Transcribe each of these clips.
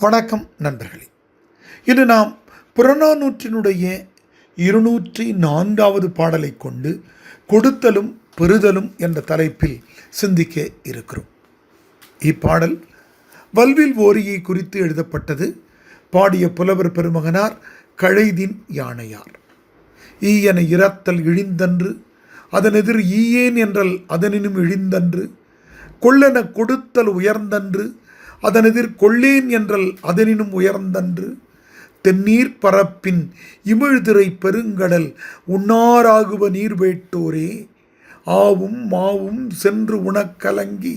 வணக்கம் நண்பர்களே. இன்று நாம் புறநானூற்றினுடைய 204வது பாடலை கொண்டு கொடுத்தலும் பெறுதலும் என்ற தலைப்பில் சிந்திக்க இருக்கிறோம். இப்பாடல் வல்வில் ஓரியை குறித்து எழுதப்பட்டது. பாடிய புலவர் பெருமகனார் கழைதின் யானையார். ஈயன இரத்தல் இழிந்தன்று அதனெதிர் ஈயேன் என்றல் அதனினும் இழிந்தன்று கொள்ளென கொடுத்தல் உயர்ந்தன்று அதனெதிர் கொள்ளேன் என்றல் அதனினும் உயர்ந்தன்று தென்னீர் பரப்பின் இமிழ்திரை பெருங்கடல் உண்ணாராகுவ நீர்வேட்டோரே ஆவும் மாவும் சென்று உணக்கலங்கி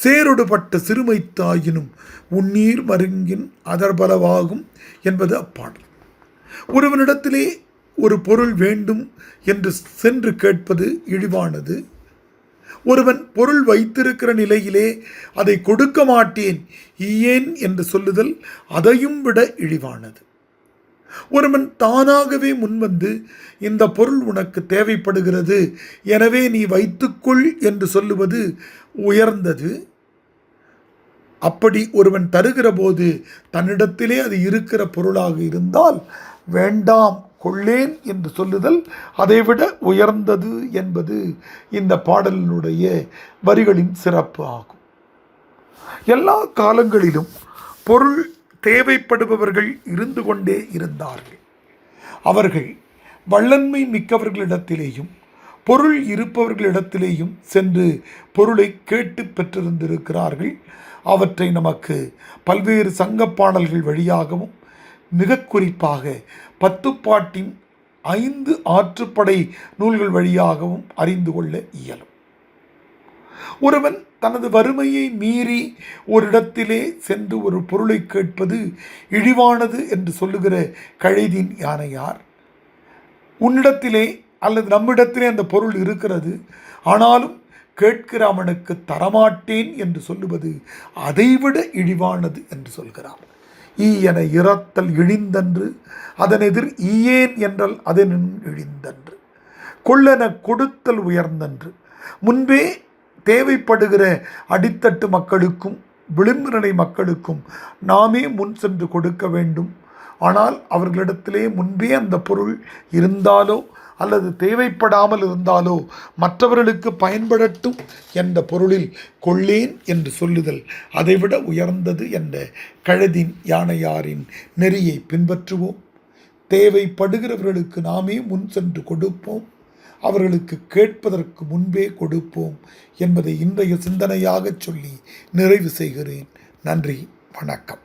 சேரொடுபட்ட சிறுமைத்தாயினும் உன்னீர் மருங்கின் அதர்பலவாகும் என்பது அப்பாடல். ஒருவனிடத்திலே ஒரு பொருள் வேண்டும் என்று சென்று கேட்பது இழிவானது. ஒருவன் பொருள் வைத்திருக்கிற நிலையிலே அதை கொடுக்க மாட்டேன் ஏன் என்று சொல்லுதல் அதையும் விட இழிவானது. ஒருவன் தானாகவே முன்வந்து இந்த பொருள் உனக்கு தேவைப்படுகிறது, எனவே நீ வைத்துக்கொள் என்று சொல்லுவது உயர்ந்தது. அப்படி ஒருவன் தருகிற போது தன்னிடத்திலே அது இருக்கிற பொருளாக இருந்தால் வேண்டாம் கொள்ளேன் என்று சொல்லுதல் அதைவிட உயர்ந்தது என்பது இந்த பாடலினுடைய வரிகளின் சிறப்பு ஆகும். எல்லா காலங்களிலும் பொருள் தேவைப்படுபவர்கள் இருந்து கொண்டே இருந்தார்கள். அவர்கள் வல்லன்மை மிக்கவர்களிடத்திலேயும் பொருள் இருப்பவர்களிடத்திலேயும் சென்று பொருளை கேட்டு பெற்றிருந்திருக்கிறார்கள். அவற்றை நமக்கு பல்வேறு சங்க பாடல்கள் வழியாகவும் மிக குறிப்பாக 10 பாட்டின் 5 ஆற்றுப்படை நூல்கள் வழியாகவும் அறிந்து கொள்ள இயலும். ஒருவன் தனது வறுமையை மீறி ஒரு இடத்திலே சென்று ஒரு பொருளை கேட்பது இழிவானது என்று சொல்லுகிற கழைதின் யானையார், உன்னிடத்திலே அல்லது நம்மிடத்திலே அந்த பொருள் இருக்கிறது, ஆனாலும் கேட்கிற அவனுக்கு தரமாட்டேன் என்று சொல்லுவது அதைவிட இழிவானது என்று சொல்கிறார். ஈயன இரத்தல் இழிந்தன்று அதனெதிர் ஈயேன் என்றல் அதனின் இழிந்தன்று கொள்ளென கொடுத்தல் உயர்ந்தன்று. முன்பே தேவைப்படுகிற அடித்தட்டு மக்களுக்கும் விளிம்பு நிலை மக்களுக்கும் நாமே முன் சென்று கொடுக்க வேண்டும். ஆனால் அவர்களிடத்திலே முன்பே அந்த பொருள் இருந்தாலோ அல்லது தேவைப்படாமல் இருந்தாலோ மற்றவர்களுக்கு பயன்படட்டும் என்ற பொருளில் கொள்ளேன் என்று சொல்லுதல் அதைவிட உயர்ந்தது என்ற கழைதின் யானையாரின் நெறியை பின்பற்றுவோம். தேவைப்படுகிறவர்களுக்கு நாமே முன் சென்று கொடுப்போம், அவர்களுக்கு கேட்பதற்கு முன்பே கொடுப்போம் என்பதை இன்றைய சிந்தனையாக சொல்லி நிறைவு செய்கிறேன். நன்றி, வணக்கம்.